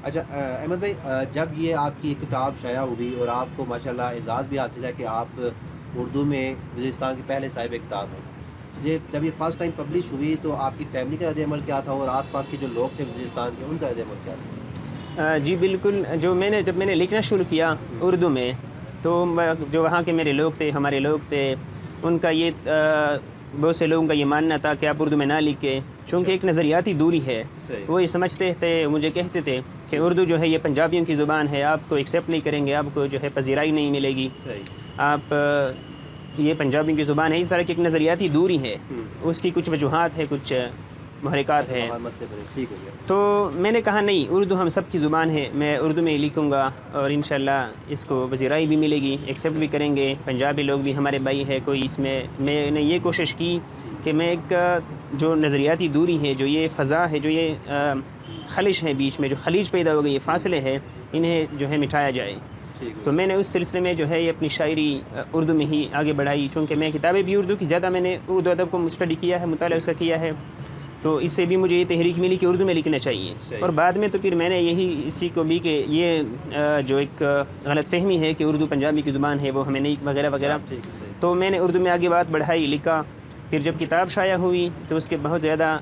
اچھا احمد بھائی، جب یہ آپ کی کتاب شائع ہوئی اور آپ کو ماشاءاللہ اعزاز بھی حاصل ہے کہ آپ اردو میں وزیرستان کے پہلے صاحب کتاب ہیں، یہ جب یہ فرسٹ ٹائم پبلش ہوئی تو آپ کی فیملی کا رد عمل کیا تھا اور آس پاس کے جو لوگ تھے وزیرستان کے ان کا رد عمل کیا جی بالکل، جب میں نے لکھنا شروع کیا تھا؟ اردو میں، تو جو وہاں کے میرے لوگ تھے، ہمارے لوگ تھے، ان کا یہ بہت سے لوگوں کا یہ ماننا تھا کہ آپ اردو میں نہ لکھیں، چونکہ ایک نظریاتی دوری ہے۔ صحیح وہ یہ سمجھتے تھے، مجھے کہتے تھے کہ اردو جو ہے یہ پنجابیوں کی زبان ہے، آپ کو ایکسیپٹ نہیں کریں گے، آپ کو جو ہے پذیرائی نہیں ملے گی، صحیح آپ یہ پنجابیوں کی زبان ہے۔ اس طرح کی ایک نظریاتی دوری ہے، ہوں اس کی کچھ وجوہات ہے، کچھ محرکات اچھا ہیں۔ وہاں مسئلے بنے، ٹھیک ہو گیا۔ تو میں نے کہا نہیں، اردو ہم سب کی زبان ہے، میں اردو میں ہی لکھوں گا اور انشاءاللہ اس کو پذیرائی بھی ملے گی، ایکسیپٹ بھی کریں گے، پنجابی لوگ بھی ہمارے بھائی ہے، کوئی اس میں نے یہ کوشش کی کہ میں ایک جو نظریاتی دوری ہے، جو یہ فضا ہے، جو یہ خلش ہے بیچ میں، جو خلیج پیدا ہو گئی، یہ فاصلے ہیں، انہیں جو ہے مٹھایا جائے۔ ٹھیک ہو تو میں نے اس سلسلے میں جو ہے یہ اپنی شاعری اردو میں ہی آگے بڑھائی، چونکہ میں کتابیں بھی اردو کی زیادہ میں نے اردو ادب کو اسٹڈی کیا ہے، مطالعہ اس کا کیا ہے، تو اس سے بھی مجھے یہ تحریک ملی کہ اردو میں لکھنا چاہیے۔ صحیح اور بعد میں تو پھر میں نے یہی اسی کو بھی کہ یہ جو ایک غلط فہمی ہے کہ اردو پنجابی کی زبان ہے، وہ ہمیں نہیں وغیرہ وغیرہ، ٹھیک ہے صحیح تو میں نے اردو میں آگے بات بڑھائی، لکھا۔ پھر جب کتاب شائع ہوئی تو اس کے بہت زیادہ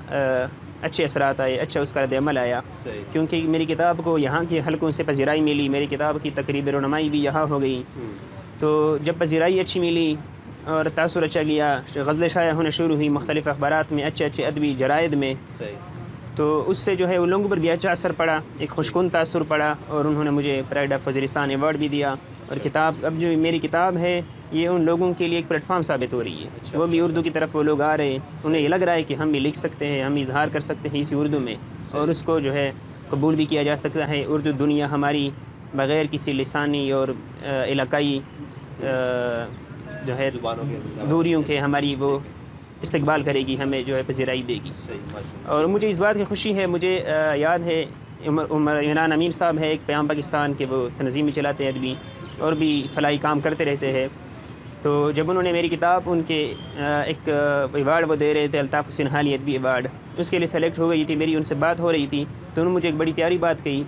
اچھے اثرات آئے، اچھا اس کا رد عمل آیا، صحیح کیونکہ میری کتاب کو یہاں کے حلقوں سے پذیرائی ملی، میری کتاب کی تقریب رونمائی بھی یہاں ہو گئی۔ ہوں تو جب پذیرائی اچھی ملی اور تاثر اچھا گیا، غزلیں شائع ہونا شروع ہوئی مختلف اخبارات میں، اچھے اچھے ادبی جرائد میں، صحیح تو اس سے جو ہے ان لوگوں پر بھی اچھا اثر پڑا، ایک خوشکن تاثر پڑا، اور انہوں نے مجھے پرائڈ آف وزیرستان ایوارڈ بھی دیا۔ اور اچھا کتاب، اب جو میری کتاب ہے یہ ان لوگوں کے لیے ایک پلیٹ فارم ثابت ہو رہی ہے، اچھا وہ بھی اچھا اردو کی طرف وہ لوگ آ رہے ہیں، انہیں یہ لگ رہا ہے کہ ہم بھی لکھ سکتے ہیں، ہم اظہار کر سکتے ہیں اسی اردو میں، اور اس کو جو ہے قبول بھی کیا جا سکتا ہے۔ اردو دنیا ہماری بغیر کسی لسانی اور علاقائی جو ہے زبانوں کے دوریوں کے ہماری وہ استقبال کرے گی، ہمیں جو ہے پذیرائی دے گی۔ صحیح ماشاء اور مجھے اس بات کی خوشی ہے، مجھے یاد ہے عمران امین صاحب ہے ایک پیام پاکستان کے، وہ تنظیم بھی چلاتے ہیں ادبی اور بھی فلاحی کام کرتے رہتے ہیں، تو جب انہوں نے میری کتاب ان کے ایک ایوارڈ وہ دے رہے تھے، الطاف حسین حالی ادبی ایوارڈ، اس کے لیے سلیکٹ ہو گئی تھی، میری ان سے بات ہو رہی تھی، تو انہوں نے مجھے ایک بڑی پیاری بات کہی،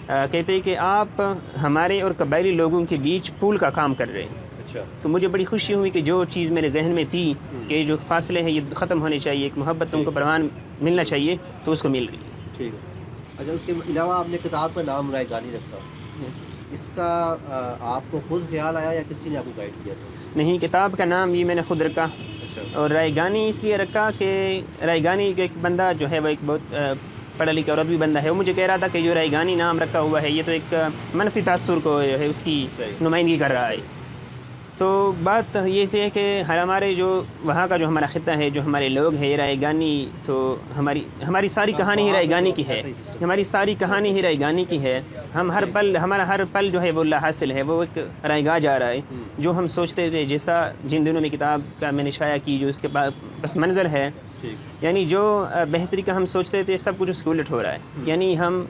کہتے ہیں کہ آپ ہمارے اور قبائلی لوگوں کے بیچ پول کا کام کر رہے ہیں۔ اچھا تو مجھے بڑی خوشی ہوئی کہ جو چیز میرے ذہن میں تھی کہ جو فاصلے ہیں یہ ختم ہونے چاہیے، ایک محبت تم کو پروان ملنا چاہیے، تو اس کو مل رہی ہے۔ ٹھیک ہے۔ اچھا اس کے علاوہ آپ نے کتاب کا نام رائے گانی رکھا، اس کا آپ کو خود خیال آیا یا کسی نے آپ کو گائیڈ کیا تھا؟ نہیں، کتاب کا نام یہ میں نے خود رکھا، اچھا اور رائے گانی اس لیے رکھا کہ رائے گانی ایک بندہ جو ہے وہ ایک بہت پڑھا لکھا اور ادبی بندہ ہے، وہ مجھے کہہ رہا تھا کہ جو رائے گانی نام رکھا ہوا ہے یہ تو ایک منفی تاثر کو جو ہے اس کی صحیح نمائندگی کر رہا ہے۔ تو بات یہ تھی کہ ہمارے جو وہاں کا جو ہمارا خطہ ہے، جو ہمارے لوگ ہیں، رائے گانی تو ہماری ساری کہانی ہی رائے گانی کی ہے، ہماری ساری کہانی ہی رائے گانی کی ہے، ہم ہر پل، ہمارا ہر پل جو ہے وہ اللہ حاصل ہے، وہ ایک رائے گاہ جا رہا ہے، جو ہم سوچتے تھے، جیسا جن دنوں میں کتاب کا میں نے شائع کی، جو اس کے پس منظر ہے، ٹھیک یعنی جو بہتری کا ہم سوچتے تھے سب کچھ اس کے الٹ ہو رہا ہے، یعنی ہم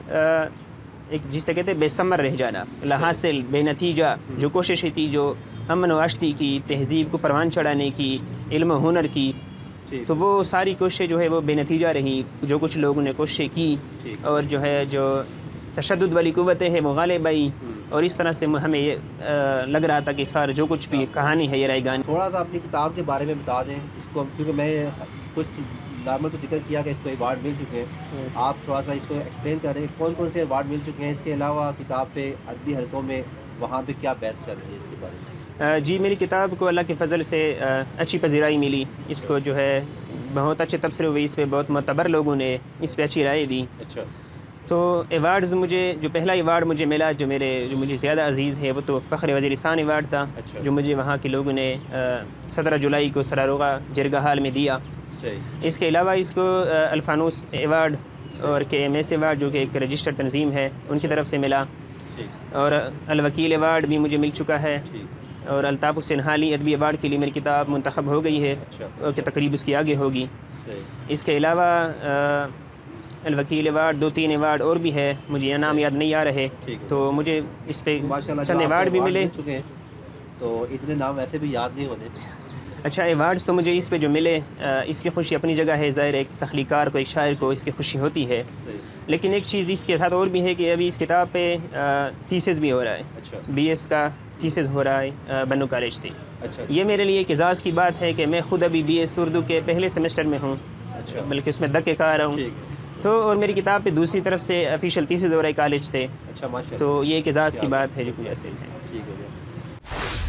ایک جس سے کہتے ہیں بے ثمر رہ جانا، لا حاصل، بے نتیجہ، جو کوششیں تھی، جو امن و آشتی کی، تہذیب کو پروان چڑھانے کی، علم و ہنر کی، ٹھیک تو وہ ساری کوششیں جو ہے وہ بے نتیجہ رہی، جو کچھ لوگوں نے کوششیں کی، ٹھیک اور جو ہے جو تشدد والی قوتیں ہیں وہ غالب آئی، اور اس طرح سے ہمیں یہ لگ رہا تھا کہ سارا جو کچھ بھی کہانی ہے یہ رائے گانی۔ تھوڑا سا اپنی کتاب کے بارے میں بتا دیں اس کو، کیونکہ میں کچھ نارمل تو ذکر کیا کہ اس کو ایوارڈ مل چکے ہیں، آپ تھوڑا سا اس کو ایکسپلین کر دیں کہ کون کون سے ایوارڈ مل چکے ہیں، اس کے علاوہ کتاب پہ ادبی حلقوں میں وہاں پہ کیا بحث چل رہی ہے اس کے بارے میں؟ جی، میری کتاب کو اللہ کے فضل سے اچھی پذیرائی ملی، اس کو جو ہے بہت اچھے تبصرے ہوئے، اس پہ بہت معتبر لوگوں نے اس پہ اچھی رائے دی۔ اچھا تو ایوارڈز مجھے جو پہلا ایوارڈ مجھے ملا، جو مجھے زیادہ عزیز ہے، وہ تو فخر وزیرستان ایوارڈ تھا، اچھا جو مجھے وہاں کے لوگوں نے 17 جولائی کو سراروغہ جرگہ ہال میں دیا۔ صحیح اس کے علاوہ اس کو الفانوس ایوارڈ اور KMS ایوارڈ، جو کہ ایک رجسٹرڈ تنظیم ہے، ان کی طرف سے ملا، ٹھیک اور الوکیل ایوارڈ بھی مجھے مل چکا ہے، ٹھیک اور الطاف حسین حالی ادبی ایوارڈ کے لیے میری کتاب منتخب ہو گئی ہے، اچھا اور کہ تقریب اس کی آگے ہوگی۔ صحیح اس کے علاوہ الوکیل ایوارڈ، 2-3 ایوارڈ اور بھی ہے، مجھے یہ نام یاد نہیں آ رہے، ٹھیک ہے۔ تو مجھے اس پہ ماشاء اللہ چند ایوارڈ بھی ملے۔ چکے ہیں تو اتنے نام ایسے بھی یاد نہیں ہونے، اچھا ایوارڈز تو مجھے اس پہ جو ملے اس کی خوشی اپنی جگہ ہے، ظاہر ایک تخلیقار کو، ایک شاعر کو اس کی خوشی ہوتی ہے، صحیح. لیکن ایک چیز اس کے ساتھ اور بھی ہے کہ ابھی اس کتاب پہ تھیسس بھی ہو رہا ہے، اچھا بی ایس کا تھیسس ہو رہا ہے بنو کالج سے. اچھا یہ میرے لیے ایک اعزاز کی بات ہے کہ میں خود ابھی بی ایس اردو کے پہلے سیمسٹر میں ہوں، اچھا بلکہ اس میں دھکے کھا رہا ہوں. ٹھیک ہے. تو اور میری کتاب پہ دوسری طرف سے آفیشیل تھیسس ہو رہا ہے کالج سے، اچھا ماشاء اللہ. تو یہ ایک اعزاز کی بات ہے جو مجھے حاصل ہے. ٹھیک ہو گیا.